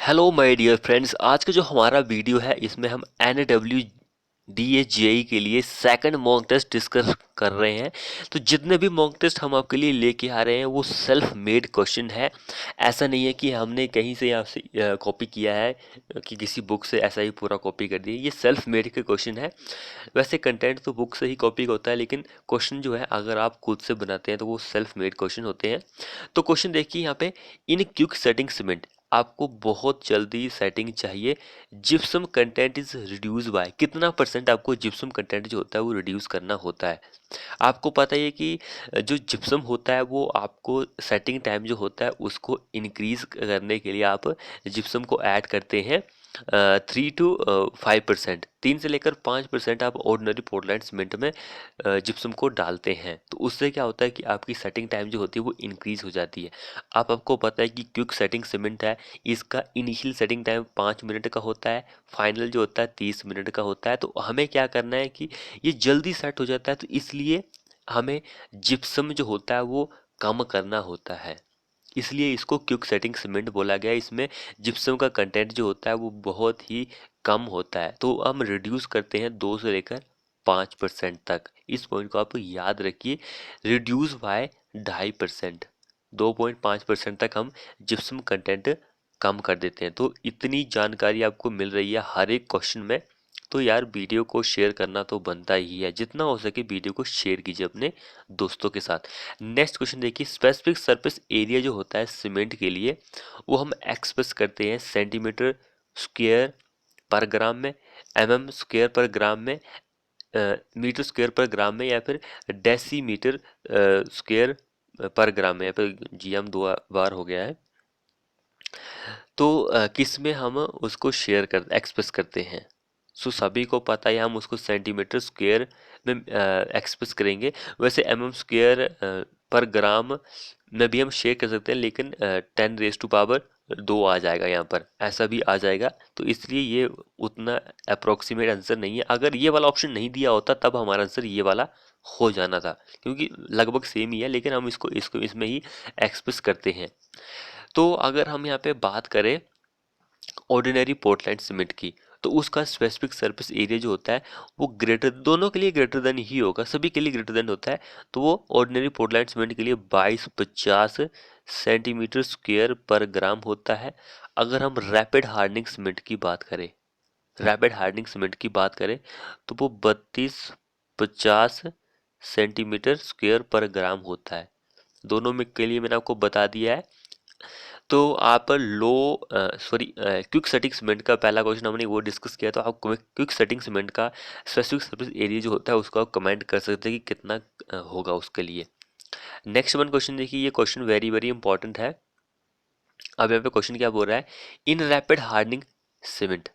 Hello my dear friends. आज का जो हमारा वीडियो है इसमें हम NWDA के लिए सेकंड मॉक टेस्ट डिस्कस कर रहे हैं। तो जितने भी मॉक टेस्ट हम आपके लिए लेके आ रहे हैं वो सेल्फ मेड क्वेश्चन है। ऐसा नहीं है कि हमने कहीं से यहाँ से कॉपी किया है कि किसी बुक से ऐसा ही पूरा कॉपी कर दिया। ये सेल्फ मेड के क्वेश्चन है। वैसे कंटेंट तो बुक से ही कॉपी होता है, लेकिन क्वेश्चन जो है अगर आप खुद से बनाते हैं तो वो सेल्फ मेड क्वेश्चन होते हैं। तो क्वेश्चन देखिए यहाँ पे, इन क्विक सेटिंग सीमेंट आपको बहुत जल्दी सेटिंग चाहिए। Gypsum content is reduce by कितना परसेंट आपको जिप्सम कंटेंट जो होता है वो रिड्यूस करना होता है। आपको पता है कि जो जिप्सम होता है वो आपको सेटिंग टाइम जो होता है उसको इंक्रीज करने के लिए आप जिप्सम को ऐड करते हैं 3 to 5%, 3 से लेकर 5% आप ऑर्डिनरी पोर्टलैंड सीमेंट में जिप्सम को डालते हैं। तो उससे क्या होता है कि आपकी सेटिंग टाइम जो होती है वो इंक्रीज हो जाती है। आपको पता है कि क्विक सेटिंग सीमेंट है, इसका इनिशियल सेटिंग टाइम 5 मिनट का होता है, फाइनल जो होता है 30 मिनट का होता है। तो हमें क्या करना है कि ये जल्दी सेट हो जाता है, तो इसलिए हमें जिप्सम जो होता है वो कम करना होता है। इसलिए इसको क्विक सेटिंग सीमेंट बोला गया है। इसमें जिप्सम का कंटेंट जो होता है वो बहुत ही कम होता है, तो हम रिड्यूस करते हैं 2 से लेकर 5% तक। इस पॉइंट को आप याद रखिए, रिड्यूस बाय 2.5%, 2.5% तक हम जिप्सम कंटेंट कम कर देते हैं। तो इतनी जानकारी आपको मिल रही है हर एक क्वेश्चन में, तो यार वीडियो को शेयर करना तो बनता ही है। जितना हो सके वीडियो को शेयर कीजिए अपने दोस्तों के साथ। नेक्स्ट क्वेश्चन देखिए, स्पेसिफिक सरफेस एरिया जो होता है सीमेंट के लिए वो हम एक्सप्रेस करते हैं सेंटीमीटर स्क्वायर पर ग्राम में, mm स्क्वायर पर ग्राम में, मीटर स्क्वायर पर ग्राम में, या फिर डेसीमीटर स्क्वायर पर ग्राम में। या फिर GM 2 बार हो गया है। तो किस में हम उसको शेयर कर एक्सप्रेस करते हैं। सो सभी को पता है हम उसको सेंटीमीटर स्क्वायर में एक्सप्रेस करेंगे। वैसे mm स्क्वायर पर ग्राम में भी हम शेयर कर सकते हैं, लेकिन 10⁻² आ जाएगा, यहाँ पर ऐसा भी आ जाएगा। तो इसलिए ये उतना अप्रोक्सीमेट आंसर नहीं है। अगर ये वाला ऑप्शन नहीं दिया होता तब हमारा आंसर ये वाला हो जाना था, क्योंकि लगभग सेम ही है, लेकिन हम इसको इसको इसमें ही एक्सप्रेस करते हैं। तो अगर हम यहाँ पे बात करें ऑर्डिनरी पोर्टलैंड सीमेंट की, तो उसका स्पेसिफिक सरफेस एरिया जो होता है वो ग्रेटर, दोनों के लिए ग्रेटर देन ही होगा, सभी के लिए ग्रेटर देन होता है। तो वो ऑर्डिनरी पोर्टलैंड सीमेंट के लिए 2250 सेंटीमीटर स्क्वायर पर ग्राम होता है। अगर हम रैपिड हार्डनिंग सीमेंट की बात करें, रैपिड हार्डनिंग सीमेंट की बात करें तो वो 3250 सेंटीमीटर स्क्वायर पर ग्राम होता है। दोनों में के लिए मैंने आपको बता दिया है। तो आप लो सॉरी क्विक सेटिंग सीमेंट का पहला क्वेश्चन हमने वो डिस्कस किया। तो आप क्विक सेटिंग सीमेंट का स्पेसिफिक सरफेस एरिया जो होता है उसको आप कमेंट कर सकते हैं कि कितना होगा उसके लिए। नेक्स्ट वन क्वेश्चन देखिए, ये क्वेश्चन वेरी वेरी इंपॉर्टेंट है। अब यहाँ पे क्वेश्चन क्या बोल रहा है, इन rapid hardening cement,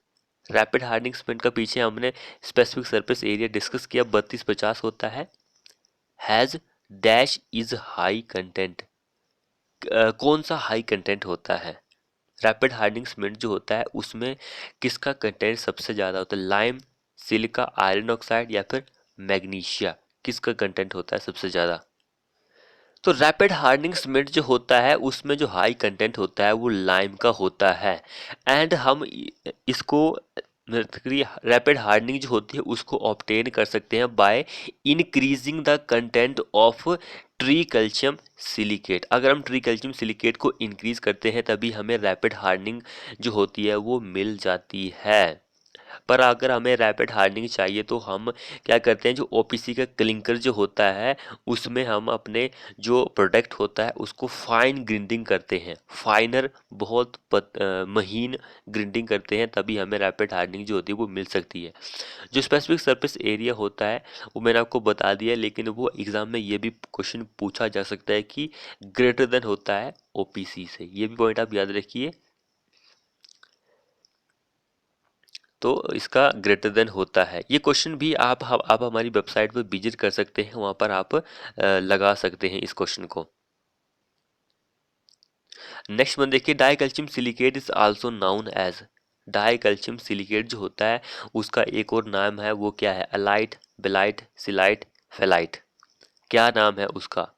rapid hardening cement का पीछे हमने स्पेसिफिक सरफेस एरिया डिस्कस किया 3250 होता है। Has dash is high content, कौन सा हाई कंटेंट होता है। रैपिड हार्डनिंग सीमेंट जो होता है उसमें किसका कंटेंट सबसे ज़्यादा होता है, लाइम, सिलिका, आयरन ऑक्साइड या फिर मैग्नीशिया, किसका कंटेंट होता है सबसे ज़्यादा। तो रैपिड हार्डनिंग सीमेंट जो होता है उसमें जो हाई कंटेंट होता है वो लाइम का होता है। एंड हम इसको रैपिड हार्डनिंग जो होती है उसको ऑब्टेन कर सकते हैं by increasing the content of tree calcium silicate. अगर हम ट्री कैल्शियम सिलिकेट को इंक्रीज करते हैं तभी हमें रैपिड हार्डनिंग जो होती है वो मिल जाती है। पर अगर हमें रैपिड हार्डनिंग चाहिए तो हम क्या करते हैं, जो ओपीसी का क्लिंकर जो होता है उसमें हम अपने जो प्रोडक्ट होता है उसको फाइन ग्रिंडिंग करते हैं, फाइनर बहुत महीन ग्रिंडिंग करते हैं, तभी हमें रैपिड हार्डनिंग जो होती है वो मिल सकती है। जो स्पेसिफिक सरफेस एरिया होता है वो मैंने आपको बता दिया, लेकिन वो एग्जाम में ये भी क्वेश्चन पूछा जा सकता है कि ग्रेटर देन होता है ओपीसी से, ये भी पॉइंट आप याद रखिए। तो इसका ग्रेटर देन होता है, ये क्वेश्चन भी आप हमारी वेबसाइट पर विजिट कर सकते हैं, वहाँ पर आप लगा सकते हैं इस क्वेश्चन को। नेक्स्ट वन देखिए, dicalcium silicate is also known as, dicalcium silicate जो होता है उसका एक और नाम है, वो क्या है, अलाइट, बेलाइट, सिलाइट, फेलाइट, क्या नाम है उसका।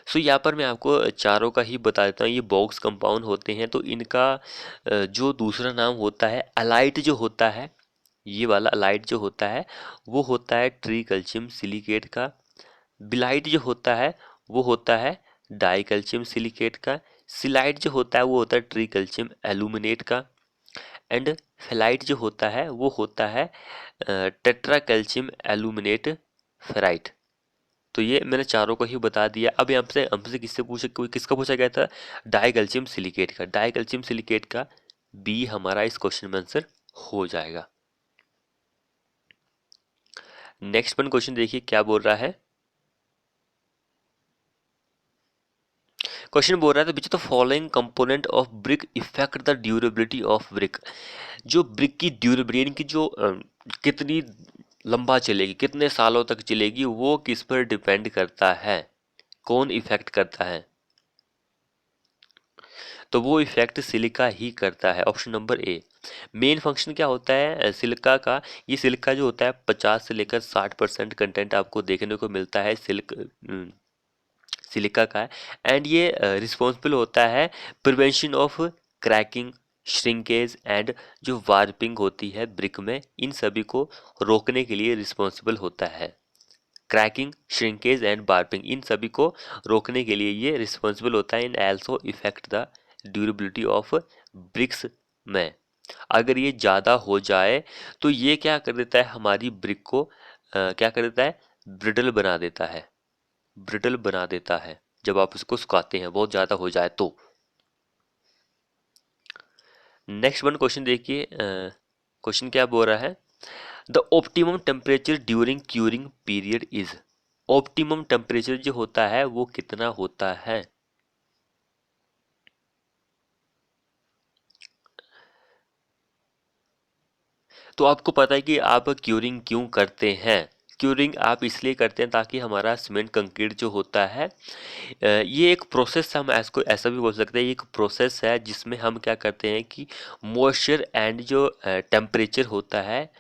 सो यहाँ पर मैं आपको चारों का ही बता देता हूँ। ये बॉक्स कंपाउंड होते हैं, तो इनका जो दूसरा नाम होता है अलाइट जो होता है, ये वाला अलाइट जो होता है वो होता है ट्री कैल्शियम सिलिकेट का। बिलाइट जो होता है वो होता है डाई कैल्शियम सिलिकेट का। सिलाइट जो होता है वो होता है ट्री कैल्शियम एल्यूमिनेट का। एंड फेलाइट जो होता है वो होता है टेट्रा कैल्शियम एल्यूमिनेट फेराइट। तो ये मैंने चारों को ही बता दिया। अब यहाँ से हमसे किसका पूछा गया था? डाई कैल्शियम सिलिकेट का। डाई कैल्शियम सिलिकेट का बी हमारा इस क्वेश्चन में आंसर हो जाएगा। नेक्स्ट वन क्वेश्चन देखिए क्या बोल रहा है। क्वेश्चन बोल रहा है, which the following component of brick effect the durability of brick. जो ब्रिक की ड्यूरेबिलिटी यानी कि जो कितनी लंबा चलेगी, कितने सालों तक चलेगी, वो किस पर डिपेंड करता है, कौन इफेक्ट करता है? तो वो इफेक्ट सिलिका ही करता है। Option number A. Main function क्या होता है सिलिका का? ये सिलिका जो होता है 50 से लेकर 60% कंटेंट आपको देखने को मिलता है सिलिका का है। एंड ये रिस्पॉन्सिबल होता है prevention of cracking, shrinkage and जो वार्पिंग होती है ब्रिक में, इन सभी को रोकने के लिए रिस्पॉन्सिबल होता है। क्रैकिंग, श्रिंकेज एंड वार्पिंग, इन सभी को रोकने के लिए ये रिस्पॉन्सिबल होता है। इन also affect the durability of bricks में। अगर ये ज़्यादा हो जाए तो ये क्या कर देता है, हमारी ब्रिक को क्या कर देता है, ब्रिटल बना देता है। ब्रिटल बना देता है जब आप इसको सुखाते हैं, बहुत ज़्यादा हो जाए तो। नेक्स्ट वन क्वेश्चन देखिए, क्वेश्चन क्या बोल रहा है? The optimum temperature during curing period is. Optimum temperature जो होता है वो कितना होता है? तो आपको पता है कि आप क्यूरिंग क्यों करते हैं। क्यूरिंग आप इसलिए करते हैं ताकि हमारा सीमेंट कंक्रीट जो होता है ये एक प्रोसेस, हम इसको ऐसा भी बोल सकते हैं, ये एक प्रोसेस है जिसमें हम क्या करते हैं कि मॉइस्चर एंड जो टेम्परेचर होता है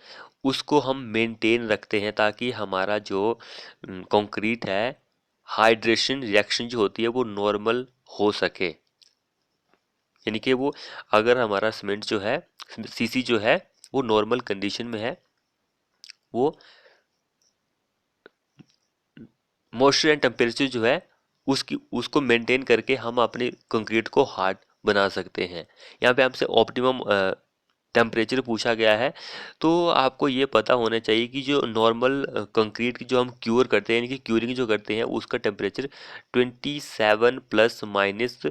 उसको हम मेंटेन रखते हैं ताकि हमारा जो कंक्रीट है, हाइड्रेशन रिएक्शन जो होती है वो नॉर्मल हो सके। यानी कि वो, अगर हमारा सीमेंट जो है, सीसी जो है वो नॉर्मल कंडीशन में है, वो मॉइस्चर एंड टेम्परेचर जो है उसकी उसको मेंटेन करके हम अपने कंक्रीट को हार्ड बना सकते हैं। यहाँ पे हमसे ऑप्टिमम टेम्परेचर पूछा गया है, तो आपको ये पता होना चाहिए कि जो नॉर्मल कंक्रीट की जो हम क्यूर करते हैं, यानी कि क्यूरिंग जो करते हैं, उसका temperature 27 plus minus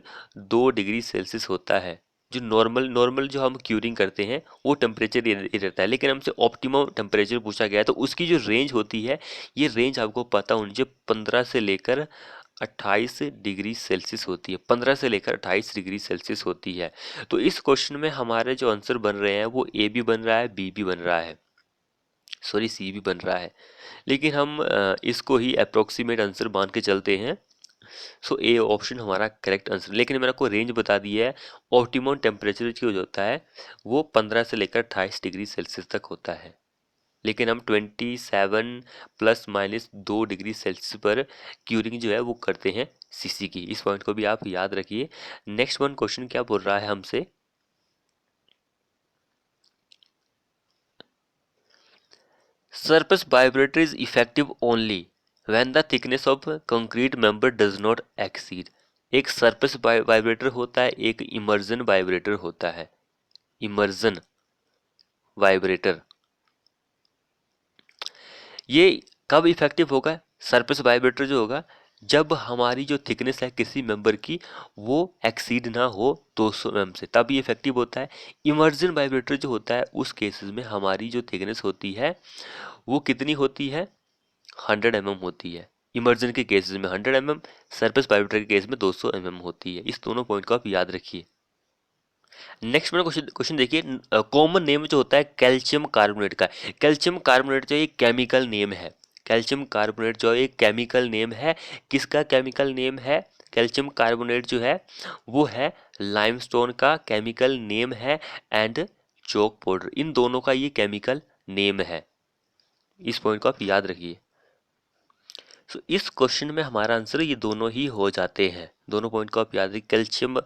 2 degree Celsius होता है। जो नॉर्मल जो हम क्यूरिंग करते हैं वो टेम्परेचर ये रहता है, लेकिन हमसे ऑप्टिमम टेम्परेचर पूछा गया है, तो उसकी जो रेंज होती है, ये रेंज आपको पता होनी चाहिए, 15 से लेकर 28 डिग्री सेल्सियस होती है। 15 से लेकर 28 डिग्री सेल्सियस होती है। तो इस क्वेश्चन में हमारे जो आंसर बन रहे हैं वो ए भी बन रहा है, बी भी बन रहा है, सॉरी सी भी बन रहा है, लेकिन हम इसको ही अप्रोक्सीमेट आंसर मान के चलते हैं। सो ए ऑप्शन हमारा करेक्ट आंसर। लेकिन मैंने आपको रेंज बता दी है। ऑप्टिमम टेम्परेचर जो होता है वो 15 से लेकर 28 डिग्री सेल्सियस तक होता है, लेकिन हम 27 प्लस माइनस 2 डिग्री सेल्सियस पर क्यूरिंग जो है वो करते हैं सीसी की। इस पॉइंट को भी आप याद रखिए। नेक्स्ट वन क्वेश्चन क्या बोल रहा है हमसे? Surface vibrator is effective only when the thickness of concrete member does not exceed. एक सरफेस वाइब्रेटर होता है, एक इमर्जन वाइब्रेटर होता है। इमर्जन वाइब्रेटर ये कब इफेक्टिव होगा? सरफेस वाइब्रेटर जो होगा जब हमारी जो थिकनेस है किसी मेंबर की वो एक्सीड ना हो 200 mm से, तब ये इफेक्टिव होता है। इमर्जन वाइब्रेटर जो होता है उस केसेस में हमारी जो थिकनेस होती है वो कितनी होती है? 100 mm होती है। इमर्जन के केसेस में 100 mm, सरफेस वाइब्रेटर के केस में 200 mm होती है। इस दोनों पॉइंट को आप याद रखिए। नेक्स्ट मेरा क्वेश्चन क्वेश्चन देखिए, कॉमन नेम जो होता है कैल्शियम कार्बोनेट का। कैल्शियम कार्बोनेट जो एक केमिकल नेम है। कैल्शियम कार्बोनेट जो एक केमिकल नेम है, किसका केमिकल नेम है? कैल्शियम कार्बोनेट जो है वो है लाइमस्टोन का केमिकल नेम है, एंड चौक पाउडर, इन दोनों का ये केमिकल नेम है। इस पॉइंट को आप याद रखिए। सो इस क्वेश्चन में हमारा आंसर ये दोनों ही हो जाते हैं। दोनों पॉइंट को आप याद रखिए। कैल्शियम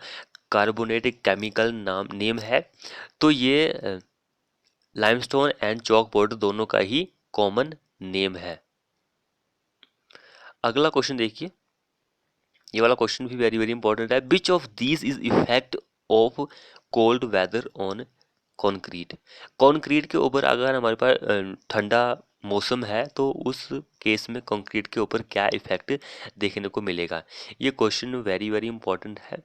कार्बोनेट एक केमिकल नेम है, तो ये लाइमस्टोन एंड चॉक पाउडर दोनों का ही कॉमन नेम है। अगला क्वेश्चन देखिए, ये वाला क्वेश्चन भी वेरी वेरी इंपॉर्टेंट है। Which of these is effect of cold weather on concrete. Concrete के ऊपर अगर हमारे पास ठंडा मौसम है तो उस केस में कंक्रीट के ऊपर क्या इफेक्ट देखने को मिलेगा। ये क्वेश्चन वेरी वेरी इंपॉर्टेंट है।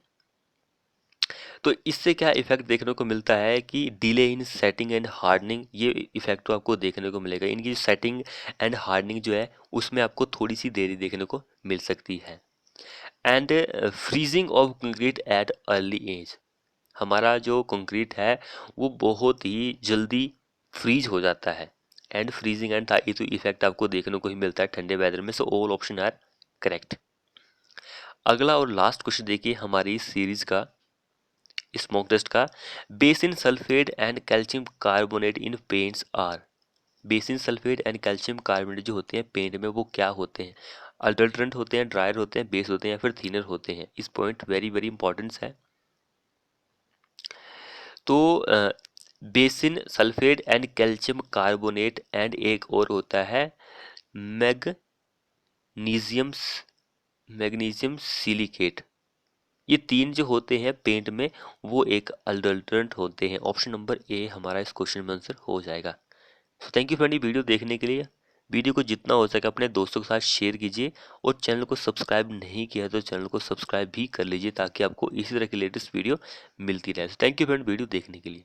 तो इससे क्या इफेक्ट देखने को मिलता है कि delay in setting and hardening, ये इफेक्ट तो आपको देखने को मिलेगा। इनकी सेटिंग एंड हार्डनिंग जो है उसमें आपको थोड़ी सी देरी देखने को मिल सकती है। And freezing of concrete at early age, हमारा जो कंक्रीट है वो बहुत ही जल्दी फ्रीज हो जाता है। एंड फ्रीजिंग एंड ये तो इफेक्ट आपको देखने को ही मिलता है ठंडे वेदर में। So all option are correct. अगला और लास्ट क्वेश्चन देखिए हमारी इस सीरीज का, स्मोक टेस्ट का। Basin sulphate and calcium carbonate in paints are. Basin sulphate and calcium carbonate जो होते हैं पेंट में वो क्या होते हैं। अल्टरनेंट होते हैं, ड्रायर होते हैं, बेस होते हैं या फिर थिनर होते हैं। इस पॉइंट वेरी वेरी इंपॉर्टेंट है। तो basin sulphate and calcium carbonate and एक और होता है मैग्नीशियम मैग्नीशियम सिलिकेट। ये तीन जो होते हैं पेंट में वो एक अल्टरनेंट होते हैं। ऑप्शन नंबर ए हमारा इस क्वेश्चन में आंसर हो जाएगा। सो थैंक यू फ्रेंड ये वीडियो देखने के लिए। वीडियो को जितना हो सके अपने दोस्तों के साथ शेयर कीजिए और चैनल को सब्सक्राइब नहीं किया तो चैनल को सब्सक्राइब भी कर लीजिए ताकि आपको इसी तरह की लेटेस्ट वीडियो मिलती रहे। थैंक यू फ्रेंड वीडियो देखने के लिए।